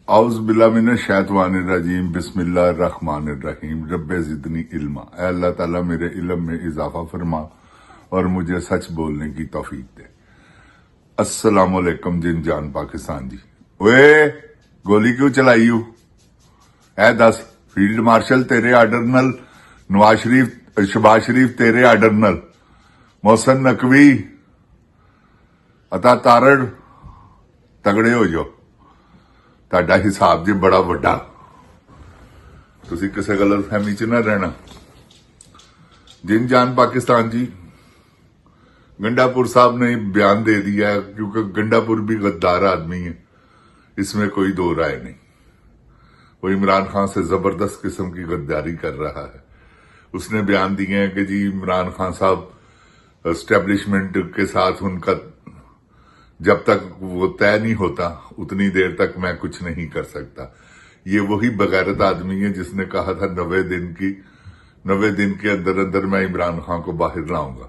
औज़ बिल्लाहि मिनश शैतानिर रजीम बिस्मिल्लाहिर रहमानिर रहीम रब्बे ज़िदनी इल्मा। ऐ अल्लाह ताला मेरे इल्म में इजाफा फरमा और मुझे सच बोलने की तौफीक दे। अस्सलाम वालेकुम जिन जान पाकिस्तान जी। ओए गोली क्यों चलाई हूं? ऐ दस फील्ड मार्शल तेरे आर्डर नल, नवाज शरीफ शहबाज शरीफ तेरे आर्डर नल, मोहसन नकवी अता तारड़ तगड़े हो जाओ। ਤੁਹਾਡਾ ਹਿਸਾਬ ਜੀ ਬੜਾ ਵੱਡਾ। ਤੁਸੀਂ ਕਿਸੇ ਗਲਤਫਹਿਮੀ ਚ ਨਾ ਰਹਿਣਾ। जिन जान पाकिस्तान जी, गंडापुर साहब ने बयान दे दिया है क्योंकि गंडापुर भी गद्दार आदमी है, इसमें कोई दो राय नहीं। वो इमरान खान से जबरदस्त किस्म की गद्दारी कर रहा है। उसने बयान दिए हैं कि जी इमरान खान साहब एस्टेब्लिशमेंट के साथ उनका जब तक वो तय नहीं होता उतनी देर तक मैं कुछ नहीं कर सकता। ये वही बगैरत आदमी है जिसने कहा था 90 दिन के अंदर अंदर मैं इमरान खान को बाहर लाऊंगा।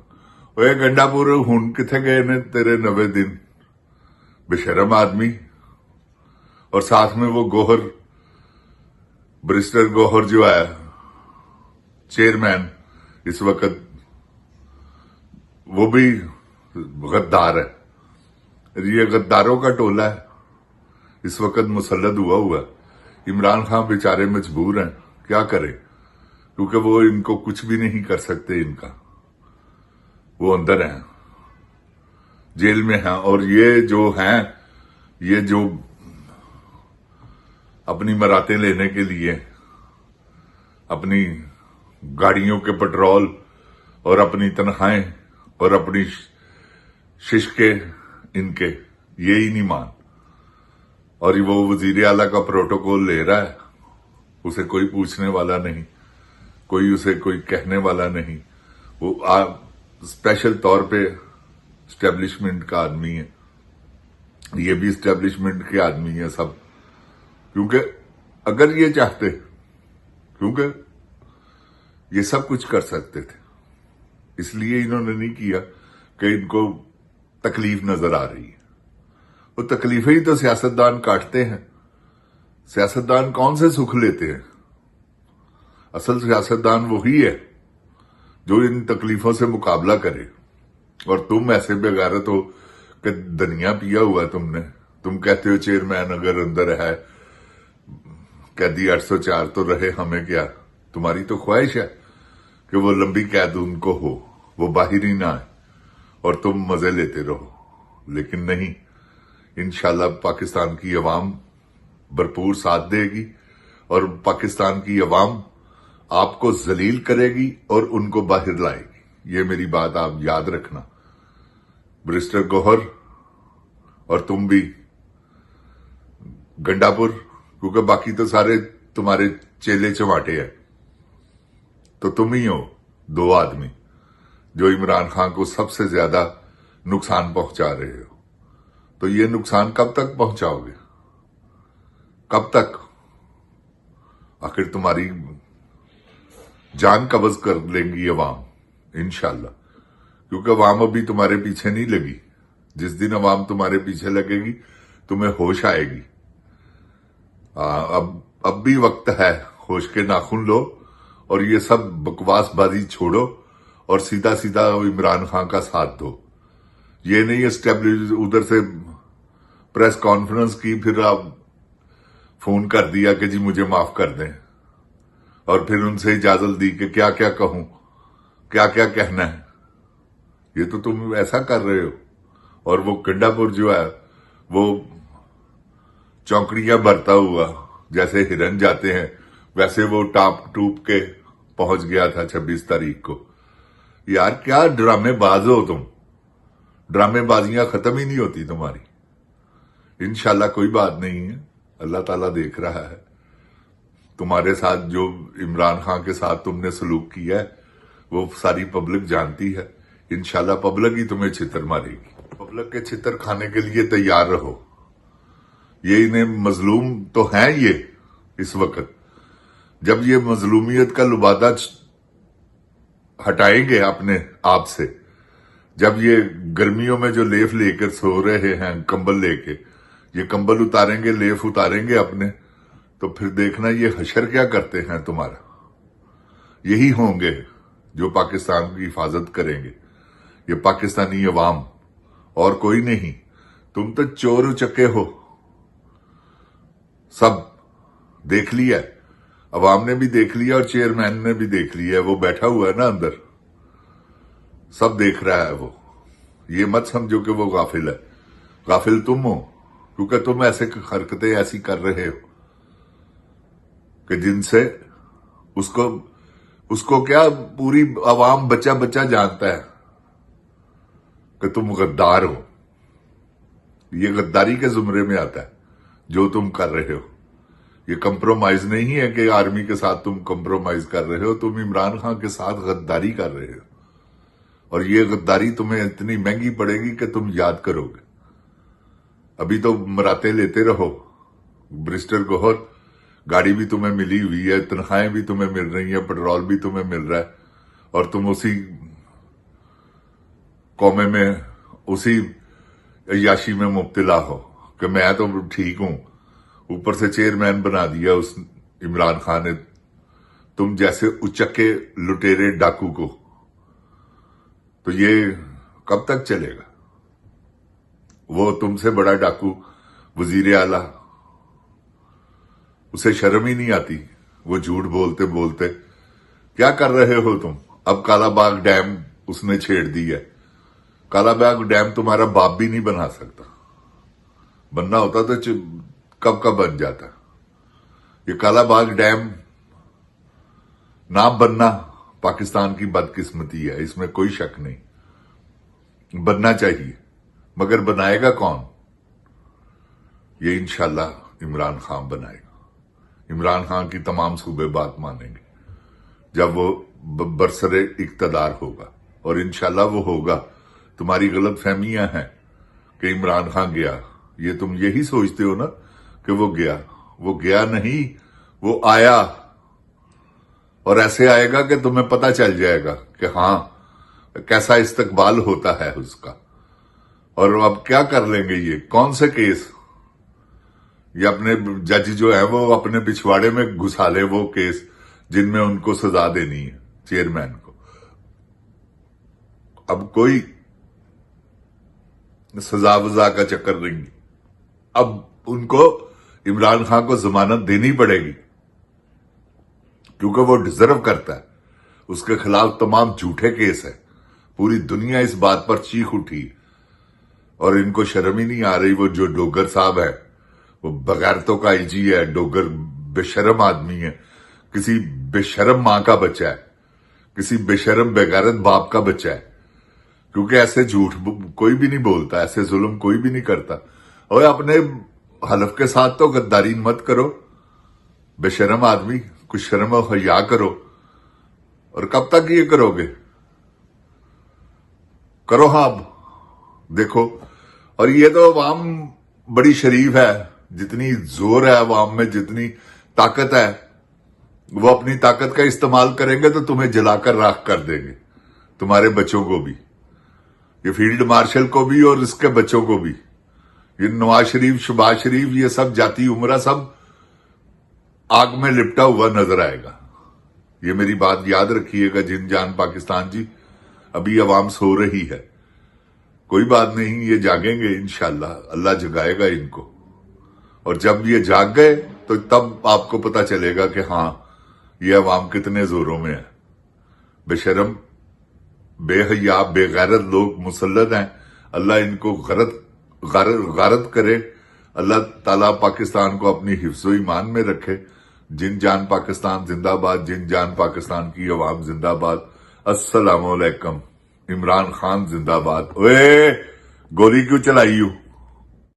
ओए गंडापुर हुन किथे गए ने तेरे 90 दिन, बेशरम आदमी। और साथ में वो गोहर, बैरिस्टर गोहर जो है चेयरमैन इस वक्त, वो भी गद्दार है। ये गद्दारों का टोला है, इस वक्त मुसल्लद हुआ। इमरान खान बेचारे मजबूर हैं, क्या करें, क्योंकि वो इनको कुछ भी नहीं कर सकते। इनका वो अंदर हैं, जेल में हैं। और ये जो अपनी मरातें लेने के लिए अपनी गाड़ियों के पेट्रोल और अपनी तनख्वाहें और अपनी शिश्के इनके ये ही नहीं मान, और वो वजीर आला का प्रोटोकॉल ले रहा है। उसे कोई पूछने वाला नहीं, कोई उसे कोई कहने वाला नहीं। वो स्पेशल तौर पे एस्टेब्लिशमेंट का आदमी है, ये भी एस्टेब्लिशमेंट के आदमी है सब। क्योंकि अगर ये चाहते, क्योंकि ये सब कुछ कर सकते थे, इसलिए इन्होंने नहीं किया कि इनको तकलीफ नजर आ रही है। वो तकलीफें ही तो सियासतदान काटते हैं। सियासतदान कौन से सुख लेते हैं? असल सियासतदान वही है जो इन तकलीफों से मुकाबला करे। और तुम ऐसे बेगैरत हो कि दुनिया पिया हुआ है तुमने। तुम कहते हो चेयरमैन अगर अंदर है, कैदी 804 तो रहे, हमें क्या। तुम्हारी तो ख्वाहिश है कि वो लंबी कैद उनको हो, वो बाहर ही ना आए और तुम मजे लेते रहो। लेकिन नहीं, इंशाल्लाह पाकिस्तान की अवाम भरपूर साथ देगी और पाकिस्तान की अवाम आपको जलील करेगी और उनको बाहर लाएगी। ये मेरी बात आप याद रखना, बैरिस्टर गोहर, और तुम भी गंडापुर, क्योंकि बाकी तो सारे तुम्हारे चेले चमाटे हैं। तो तुम ही हो दो आदमी जो इमरान खान को सबसे ज्यादा नुकसान पहुंचा रहे हो। तो ये नुकसान कब तक पहुंचाओगे? कब तक? आखिर तुम्हारी जान कब्ज कर लेंगी अवाम इंशाल्लाह, क्योंकि अवाम अभी तुम्हारे पीछे नहीं लगी। जिस दिन अवाम तुम्हारे पीछे लगेगी तुम्हें होश आएगी। अब भी वक्त है, होश के नाखून लो और ये सब बकवासबाजी छोड़ो और सीधा सीधा इमरान खान का साथ दो। ये नहीं एस्टेब्लिश उधर से प्रेस कॉन्फ्रेंस की, फिर आप फोन कर दिया कि जी मुझे माफ कर दें, और फिर उनसे इजाजत दी कि क्या क्या कहूं, क्या क्या कहना है। ये तो तुम ऐसा कर रहे हो। और वो गंडापुर जो है वो चौकड़ियां भरता हुआ, जैसे हिरन जाते हैं वैसे वो टाप टूप के पहुंच गया था 26 तारीख को। यार क्या ड्रामेबाज हो तुम, ड्रामेबाजियां खत्म ही नहीं होती तुम्हारी। इंशाल्लाह कोई बात नहीं है, अल्लाह ताला देख रहा है। तुम्हारे साथ जो इमरान खान के साथ तुमने सलूक किया है वो सारी पब्लिक जानती है। इंशाल्लाह पब्लिक ही तुम्हें छितर मारेगी। पब्लिक के छितर खाने के लिए तैयार रहो। ये इन्हें मजलूम तो हैं ये इस वक्त। जब ये मजलूमियत का लुबादा हटाएंगे अपने आप से, जब ये गर्मियों में जो लेफ लेकर सो रहे हैं कंबल लेके, یہ کمبل اتاریں گے، لیف اتاریں گے اپنے، تو پھر دیکھنا یہ حشر کیا کرتے ہیں تمہارا۔ یہی ہوں گے جو پاکستان کی حفاظت کریں گے، یہ پاکستانی عوام، اور کوئی نہیں۔ تم تو چور اچکے ہو، سب دیکھ لیا ہے، عوام نے بھی دیکھ لیا اور چیئرمین نے بھی دیکھ لیا ہے، وہ بیٹھا ہوا ہے نا اندر، سب دیکھ رہا ہے وہ۔ یہ مت سمجھو کہ وہ غافل ہے، غافل تم ہو، کیونکہ تم ایسے حرکتیں ایسی کر رہے ہو کہ جن سے اس کو کیا پوری عوام بچہ بچہ جانتا ہے کہ تم غدار ہو۔ یہ غداری کے زمرے میں آتا ہے جو تم کر رہے ہو۔ یہ کمپرومائز نہیں ہے کہ آرمی کے ساتھ تم کمپرومائز کر رہے ہو، تم عمران خان کے ساتھ غداری کر رہے ہو، اور یہ غداری تمہیں اتنی مہنگی پڑے گی کہ تم یاد کرو گے۔ ابھی تو مراتے لیتے رہو، برسٹل گوہر گاڑی بھی تمہیں ملی ہوئی ہے، تنخواہیں بھی تمہیں مل رہی ہیں، پیٹرول بھی تمہیں مل رہا ہے، اور تم اسی قومے میں، اسی عیاشی میں مبتلا ہو کہ میں تو ٹھیک ہوں، اوپر سے چیئرمین بنا دیا اس عمران خان نے تم جیسے اچکے لٹیرے ڈاکو کو۔ تو یہ کب تک چلے گا؟ وہ تم سے بڑا ڈاکو وزیر اعلیٰ، اسے شرم ہی نہیں آتی، وہ جھوٹ بولتے بولتے کیا کر رہے ہو تم؟ اب کالا باغ ڈیم اس نے چھیڑ دی ہے۔ کالا باغ ڈیم تمہارا باپ بھی نہیں بنا سکتا، بننا ہوتا تو کب کا بن جاتا۔ یہ کالا باغ ڈیم نہ بننا پاکستان کی بدقسمتی ہے، اس میں کوئی شک نہیں، بننا چاہیے، مگر بنائے گا کون؟ یہ انشاءاللہ عمران خان بنائے گا۔ عمران خان کی تمام صوبے بات مانیں گے جب وہ برسر اقتدار ہوگا، اور انشاءاللہ وہ ہوگا۔ تمہاری غلط فہمیاں ہیں کہ عمران خان گیا، یہ تم یہی سوچتے ہو نا کہ وہ گیا نہیں، وہ آیا، اور ایسے آئے گا کہ تمہیں پتہ چل جائے گا کہ ہاں کیسا استقبال ہوتا ہے اس کا۔ اور اب کیا کر لیں گے یہ کون سے کیس؟ یہ اپنے جج جو ہیں وہ اپنے پچھواڑے میں گھسا لے وہ کیس جن میں ان کو سزا دینی ہے چیئرمین کو۔ اب کوئی سزا وزا کا چکر نہیں، اب ان کو عمران خان کو ضمانت دینی پڑے گی، کیونکہ وہ ڈیزرو کرتا ہے۔ اس کے خلاف تمام جھوٹے کیس ہیں، پوری دنیا اس بات پر چیخ اٹھی، اور ان کو شرم ہی نہیں آ رہی۔ وہ جو ڈوگر صاحب ہے، وہ بغیرتوں کا آئی جی ہے، ڈوگر بے شرم آدمی ہے، کسی بے شرم ماں کا بچہ ہے، کسی بے شرم بے غیرت باپ کا بچہ ہے، کیونکہ ایسے جھوٹ کوئی بھی نہیں بولتا، ایسے ظلم کوئی بھی نہیں کرتا۔ اور اپنے حلف کے ساتھ تو غداری مت کرو، بے شرم آدمی، کچھ شرم و حیا کرو۔ اور کب تک یہ کرو گے؟ کرو ہاں، اب دیکھو۔ اور یہ تو عوام بڑی شریف ہے، جتنی زور ہے عوام میں، جتنی طاقت ہے، وہ اپنی طاقت کا استعمال کریں گے تو تمہیں جلا کر راکھ کر دیں گے، تمہارے بچوں کو بھی، یہ فیلڈ مارشل کو بھی اور اس کے بچوں کو بھی، یہ نواز شریف، شہباز شریف، یہ سب جاتی عمرہ سب آگ میں لپٹا ہوا نظر آئے گا۔ یہ میری بات یاد رکھیے گا جن جان پاکستان جی، ابھی عوام سو رہی ہے، کوئی بات نہیں، یہ جاگیں گے انشاءاللہ، اللہ جگائے گا ان کو، اور جب یہ جاگ گئے تو تب آپ کو پتا چلے گا کہ ہاں یہ عوام کتنے زوروں میں ہے۔ بے شرم، بے حیا، بے غیرت لوگ مسلط ہیں، اللہ ان کو غارت کرے، اللہ تعالیٰ پاکستان کو اپنی حفظ و ایمان میں رکھے۔ جن جان پاکستان زندہ باد، جن جان پاکستان کی عوام زندہ باد۔ السلام علیکم، عمران خان زندہ باد۔ اوے گولی کیوں چلائی ہو؟